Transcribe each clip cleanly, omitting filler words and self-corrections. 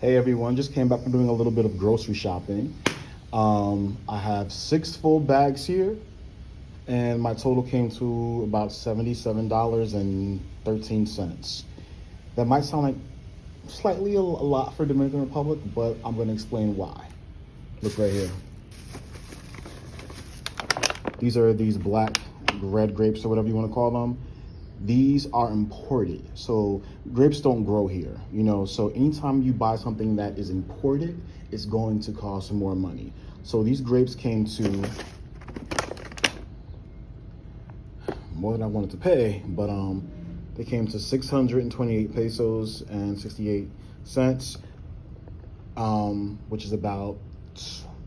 Hey everyone, just came back from doing a little bit of grocery shopping. I have 6 full bags here, and my total came to about $77.13. That might sound like slightly a lot for Dominican Republic, but I'm going to explain why. Look right here. These are these black, red grapes or whatever you want to call them. These are imported, so grapes don't grow here, so anytime you buy something that is imported, it's going to cost more money. So these grapes came to more than I wanted to pay, but they came to 628 pesos and 68 cents, which is about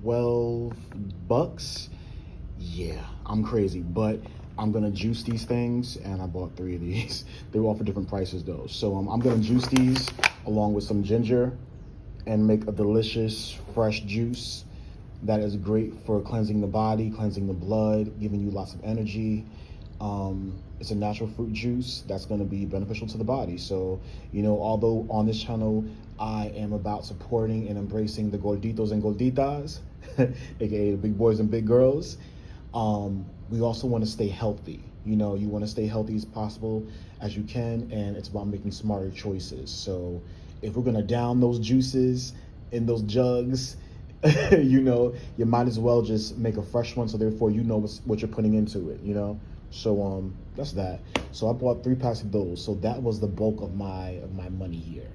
12 bucks. Yeah, I'm crazy, but I'm gonna juice these things, and I bought 3 of these. They were all for different prices though. So I'm gonna juice these along with some ginger and make a delicious fresh juice that is great for cleansing the body, cleansing the blood, giving you lots of energy. It's a natural fruit juice that's going to be beneficial to the body. So, although on this channel I am about supporting and embracing the gorditos and gorditas, aka the big boys and big girls, we also want to stay healthy. You want to stay healthy as possible as you can, and it's about making smarter choices. So if we're going to down those juices in those jugs, you might as well just make a fresh one, so therefore what you're putting into it. So that's that. So I bought 3 packs of those. So that was the bulk of my money here.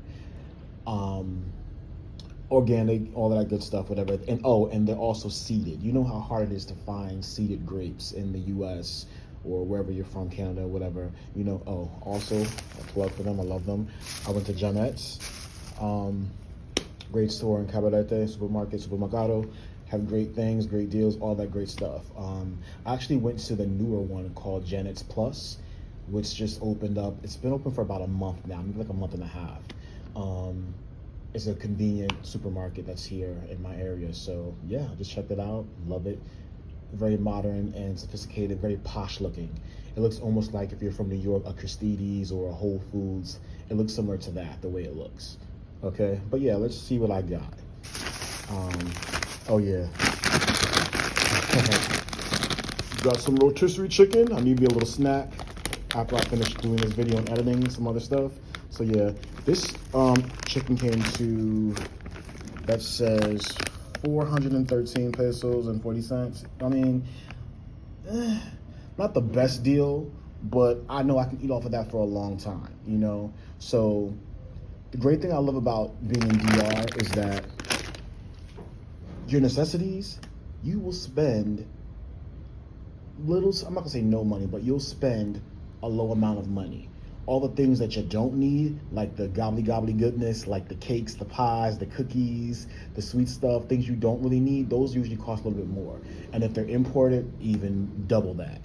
Organic, all that good stuff, whatever. And they're also seeded. You know how hard it is to find seeded grapes in the US or wherever you're from, Canada, whatever. Also a plug for them. I love them. I went to Janet's, great store in Cabarete, supermercado. Have great things, great deals, all that great stuff. I actually went to the newer one called Janet's Plus, which just opened up. It's been open for about a month now, maybe like a month and a half. It's a convenient supermarket that's here in my area. So yeah, just checked it out. Love it. Very modern and sophisticated, very posh looking. It looks almost like if you're from New York, a Christie's or a Whole Foods. It looks similar to that, the way it looks. Okay, but yeah, let's see what I got. Oh yeah. Got some rotisserie chicken. I need me a little snack after I finish doing this video and editing some other stuff. So yeah, this chicken came to, that says 413 pesos and 40 cents. I mean, not the best deal, but I know I can eat off of that for a long time, So the great thing I love about being in DR is that your necessities, you will spend little, I'm not gonna say no money, but you'll spend a low amount of money. All the things that you don't need, like the gobbly goodness, like the cakes, the pies, the cookies, the sweet stuff, things you don't really need, those usually cost a little bit more. And if they're imported, even double that,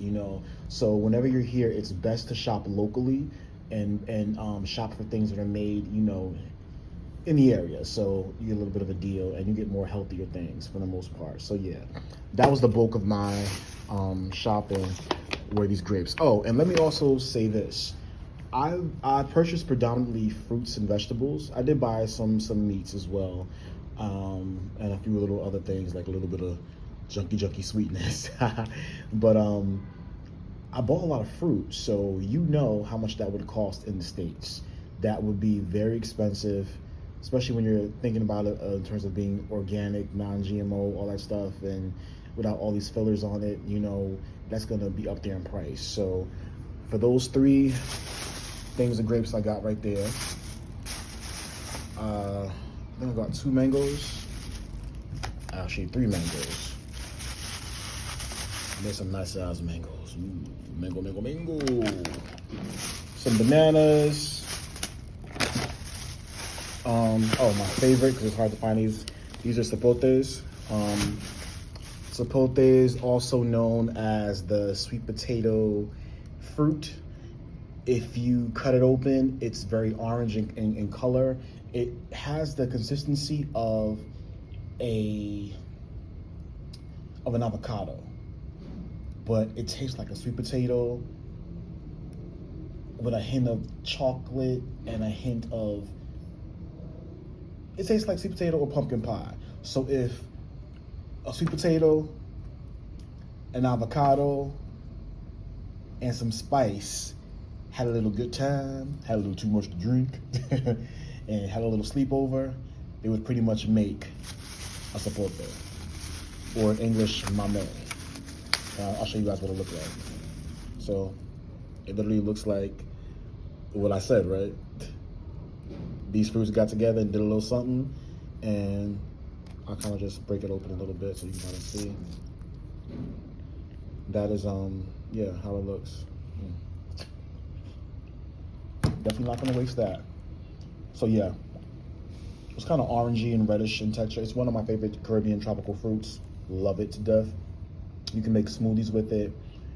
So whenever you're here, it's best to shop locally and shop for things that are made, in the area, so you get a little bit of a deal and you get more healthier things for the most part. So yeah, that was the bulk of my shopping, were these grapes. Oh, and let me also say this. I purchased predominantly fruits and vegetables. I did buy some meats as well, and a few little other things, like a little bit of junky sweetness. But I bought a lot of fruit, so how much that would cost in the States. That would be very expensive, especially when you're thinking about it in terms of being organic, non-GMO, all that stuff, and without all these fillers on it, that's gonna be up there in price. So for those 3 things of grapes I got right there, I think I got 2 mangoes, actually 3 mangoes. There's some nice size mangoes. Ooh, mango. Some bananas. My favorite, because it's hard to find these are sapotes. Sapotes, also known as the sweet potato fruit. If you cut it open, it's very orange in color. It has the consistency of an avocado, but it tastes like a sweet potato with a hint of chocolate and a hint of it tastes like sweet potato or pumpkin pie. So if a sweet potato, an avocado, and some spice had a little good time, had a little too much to drink, and had a little sleepover, it would pretty much make a sapote, or in English, mame. I'll show you guys what it looks like. So it literally looks like what I said, right? These fruits got together and did a little something, and I'll kind of just break it open a little bit so you can kind of see. That is, yeah, how it looks. Definitely not gonna waste that. So yeah, it's kind of orangey and reddish in texture. It's one of my favorite Caribbean tropical fruits. Love it to death. You can make smoothies with it.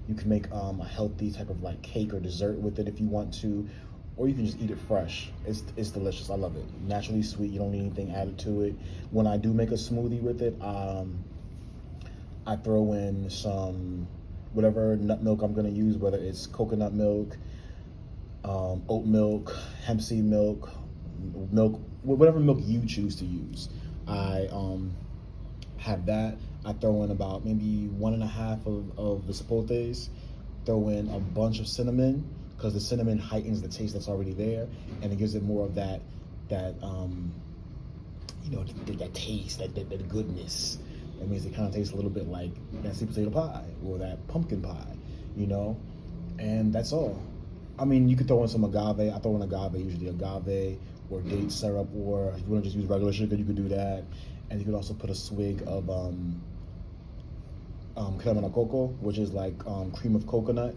You can make a healthy type of like cake or dessert with it if you want to, or you can just eat it fresh. It's delicious. I love it. Naturally sweet. You don't need anything added to it. When I do make a smoothie with it, I throw in some whatever nut milk I'm gonna use, whether it's coconut milk, oat milk, hemp seed milk, whatever milk you choose to use. I have that. I throw in about maybe 1.5 of the sapotes. Throw in a bunch of cinnamon, because the cinnamon heightens the taste that's already there, and it gives it more of that taste, that goodness. That means it kind of tastes a little bit like that sweet potato pie or that pumpkin pie, and that's all. I mean, you could throw in some agave. I throw in agave, usually agave or date syrup, or if you want to just use regular sugar, you could do that. And you could also put a swig of crema de coco, which is like cream of coconut.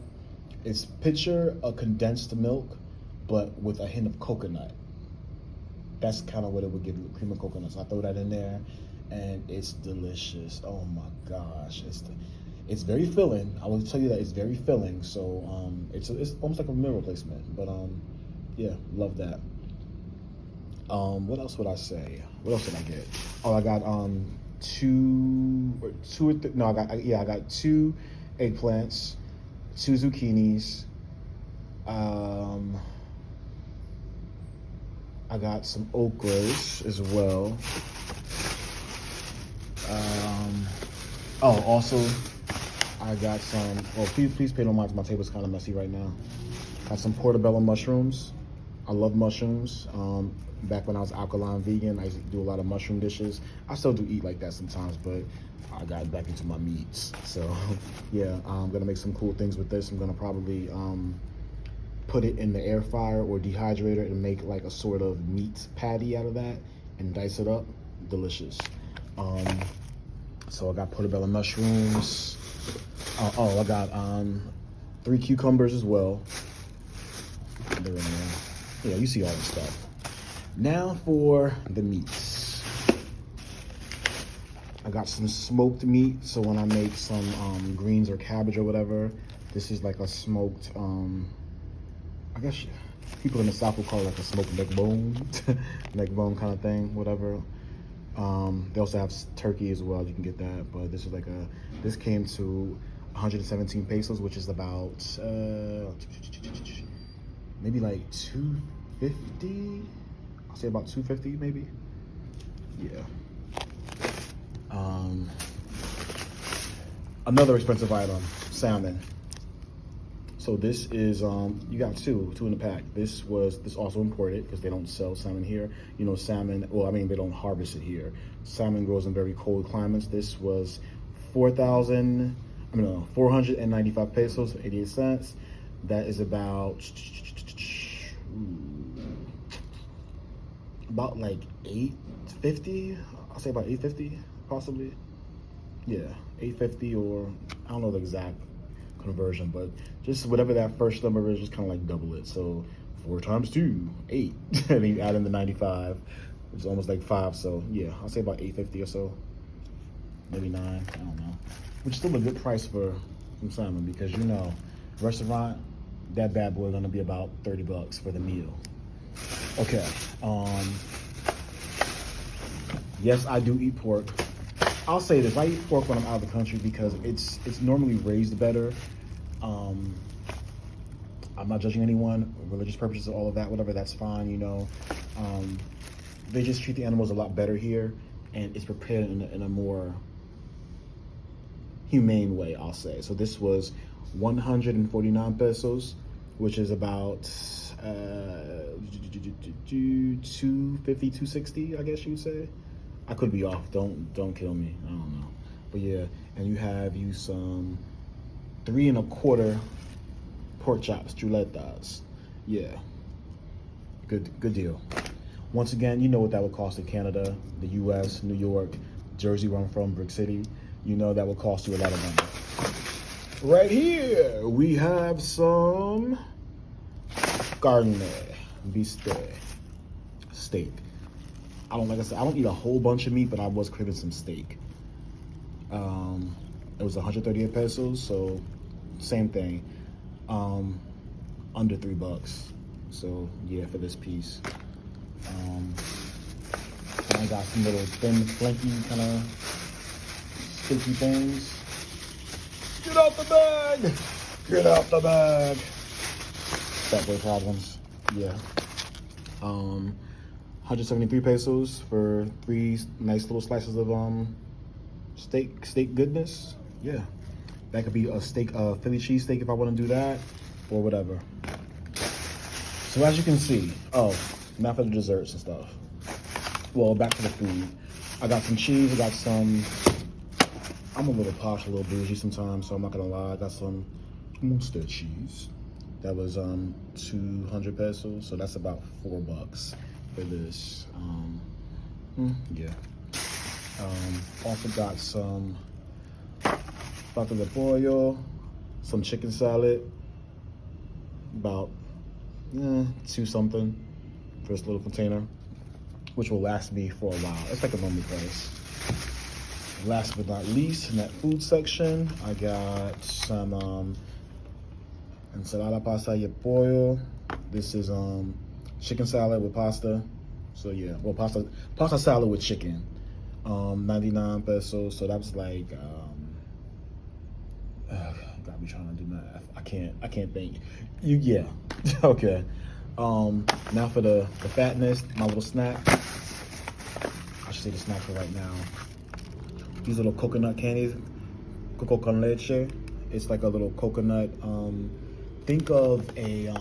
It's picture a condensed milk, but with a hint of coconut. That's kind of what it would give you, cream of coconut. So I throw that in there, and it's delicious. Oh my gosh, it's very filling. I will tell you that it's very filling. So it's almost like a meal replacement. But yeah, love that. What else would I say? What else did I get? Oh, I got I got 2 eggplants, 2 zucchinis. I got some okras as well. Also, I got some. Well, please pay no mind. My table's kind of messy right now. Got some portobello mushrooms. I love mushrooms. Back when I was alkaline vegan, I used to do a lot of mushroom dishes. I still do eat like that sometimes, but I got back into my meats. So yeah, I'm gonna make some cool things with this. I'm gonna probably put it in the air fryer or dehydrator and make like a sort of meat patty out of that and dice it up. Delicious. So I got portobello mushrooms. I got 3 cucumbers as well. They're in there. Yeah, you see all the stuff. Now for the meats. I got some smoked meat, so when I make some greens or cabbage or whatever, this is like a smoked, I guess people in the South will call it like a smoked neck bone, neck bone kind of thing, whatever. They also have turkey as well, you can get that, but this is like this came to 117 pesos, which is about, maybe like 250. I'll say about 250 maybe. Yeah. Another expensive item, salmon. So this is you got two in the pack. This also imported because they don't sell salmon here. Salmon. Well, I mean they don't harvest it here. Salmon grows in very cold climates. This was 495 pesos, 88 cents. That is about like 850. I'll say about 850 possibly. Yeah, 850, or I don't know the exact conversion, but just whatever that first number is, just kind of like double it. So 4 times 2, 8, and then you add in the 95, which is almost like 5. So yeah, I'll say about 850 or so, maybe 9. I don't know, which is still a good price for some salmon, because restaurant, that bad boy gonna be about $30 for the meal. Okay. Yes, I do eat pork. I'll say this: I eat pork when I'm out of the country because it's normally raised better. I'm not judging anyone, religious purposes, all of that, whatever. That's fine, they just treat the animals a lot better here, and it's prepared in a more humane way, I'll say. So this was 149 pesos, which is about 250, 260, I guess you would say. I could be off. Don't kill me. I don't know. But yeah, and you have some 3 1/4 pork chops, chuletas. Yeah, good deal. Once again, you know what that would cost in Canada, the U.S., New York, Jersey, where I'm from, Brick City. You know that would cost you a lot of money. Right here, we have some carne, bistec, steak. Like I said, I don't eat a whole bunch of meat, but I was craving some steak. It was 138 pesos, so same thing. Under $3. So yeah, for this piece. And I got some little thin, flanky kind of sticky things. Get out the bag! Get out the bag! Fat boy problems. Yeah. 173 pesos for 3 nice little slices of steak goodness. Yeah. That could be a steak, Philly cheesesteak if I want to do that, or whatever. So as you can see, now for the desserts and stuff. Well, back to the food. I got some cheese. I got some. I'm a little posh, a little bougie sometimes, so I'm not gonna lie. I got some Munster cheese. That was 200 pesos, so that's about $4 for this. Yeah. Also got some plato de pollo, some chicken salad, about 2 something for this little container, which will last me for a while. It's like a normal price. Last but not least, in that food section, I got some ensalada pasta y pollo. This is chicken salad with pasta. So yeah, well, pasta salad with chicken. 99 pesos. So that's like gotta be trying to do math. I can't think. Yeah. Okay. Now for the fatness, my little snack. I should say the snack for right now. These little coconut candies, coco con leche. It's like a little coconut. Think of a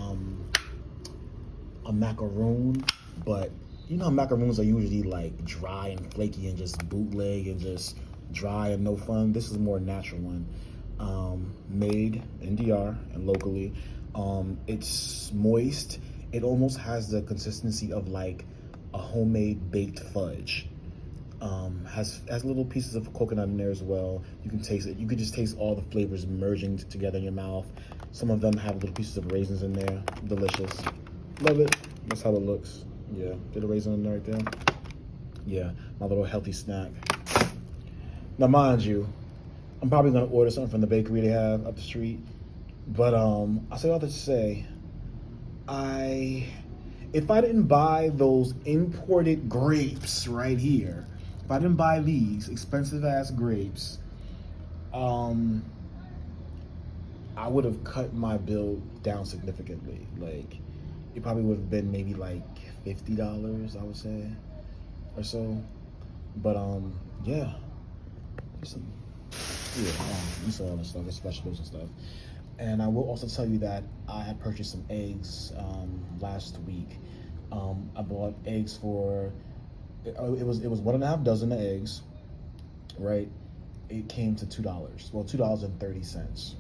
macaroon, but you know how macaroons are usually like dry and flaky and just bootleg and just dry and no fun. This is a more natural one, made in DR and locally. It's moist. It almost has the consistency of like a homemade baked fudge. Has little pieces of coconut in there as well. You can taste it. You can just taste all the flavors merging together in your mouth. Some of them have little pieces of raisins in there. Delicious. Love it. That's how it looks. Yeah, get a raisin in there right there. Yeah, my little healthy snack. Now, mind you, I'm probably gonna order something from the bakery they have up the street. But I say all that to say, if I didn't buy those imported grapes right here, if I didn't buy these expensive ass grapes, I would have cut my bill down significantly. Like, it probably would have been maybe like $50, I would say, or so. But yeah, you saw all that stuff, it's vegetables and stuff. And I will also tell you that I had purchased some eggs last week. I bought eggs for it was 1.5 dozen of eggs, right? It came to $2. Well, $2.30.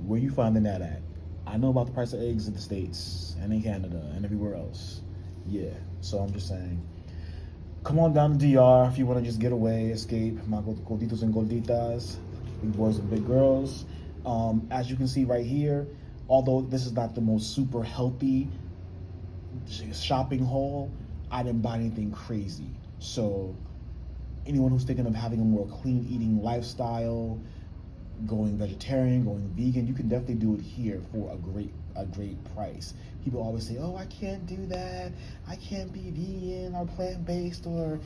Where you finding that at? I know about the price of eggs in the States and in Canada and everywhere else. Yeah, so I'm just saying, come on down to DR if you want to just get away, escape. My gorditos and gorditas, big boys and big girls. As you can see right here, although this is not the most super healthy shopping haul, I didn't buy anything crazy. So anyone who's thinking of having a more clean eating lifestyle, going vegetarian, going vegan, you can definitely do it here for a great price. People always say, "Oh, I can't do that. I can't be vegan or plant-based or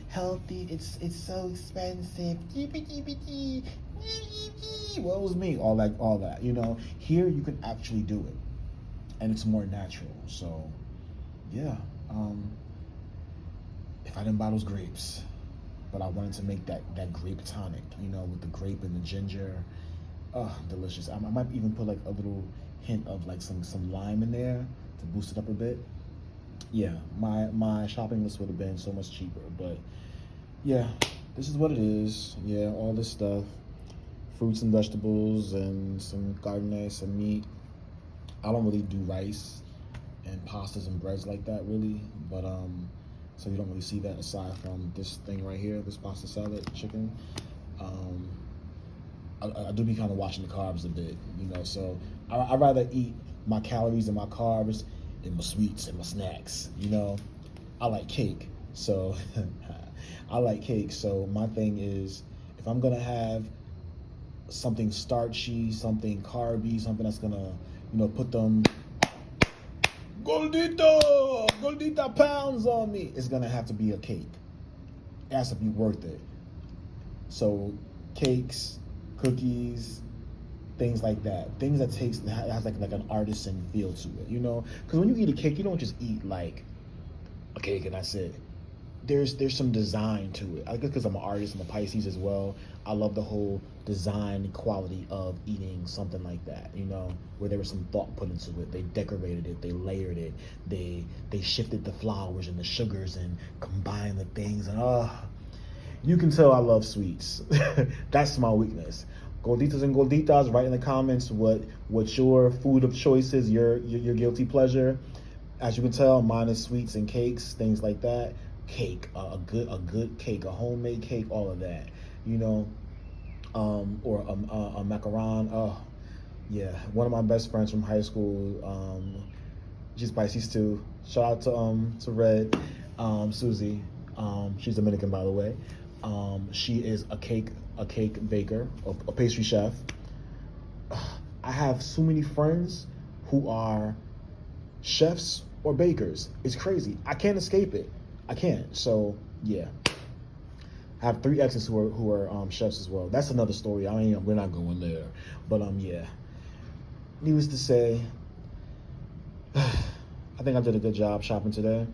healthy. It's so expensive." Well, it was me. All that. You know, here you can actually do it, and it's more natural. So, yeah. if I didn't buy those grapes, but I wanted to make that grape tonic, with the grape and the ginger. Delicious. I might even put like a little hint of like some lime in there to boost it up a bit. Yeah, my shopping list would have been so much cheaper, but yeah, this is what it is. Yeah, all this stuff, fruits and vegetables and some carne, some meat. I don't really do rice and pastas and breads like that really, but so you don't really see that aside from this thing right here, this pasta salad chicken. I do be kind of watching the carbs a bit, so I'd rather eat my calories and my carbs and my sweets and my snacks, I like cake, so I like cake. So my thing is, if I'm gonna have something starchy, something carby, something that's gonna, put them Goldita pounds on me, it's gonna have to be a cake. It has to be worth it. So cakes, cookies, things like that. Things that has like an artisan feel to it, Because when you eat a cake, you don't just eat like a cake and that's it. There's some design to it. I guess because I'm an artist, I'm a Pisces as well. I love the whole design quality of eating something like that, where there was some thought put into it. They decorated it, they layered it, they shifted the flours and the sugars and combined the things, and you can tell I love sweets. That's my weakness. Gorditas and gorditas, write in the comments what your food of choice is, your guilty pleasure. As you can tell, mine is sweets and cakes, things like that. Cake, a good cake, a homemade cake, all of that, or a macaron. Oh, yeah. One of my best friends from high school, she's Pisces too. Shout out to Red, Susie. She's Dominican, by the way. She is a cake baker, a pastry chef. I have so many friends who are chefs or bakers. It's crazy. I can't escape it. I can't. So yeah, I have 3 exes who are chefs as well. That's another story. We're not going there. But yeah. Needless to say, I think I did a good job shopping today.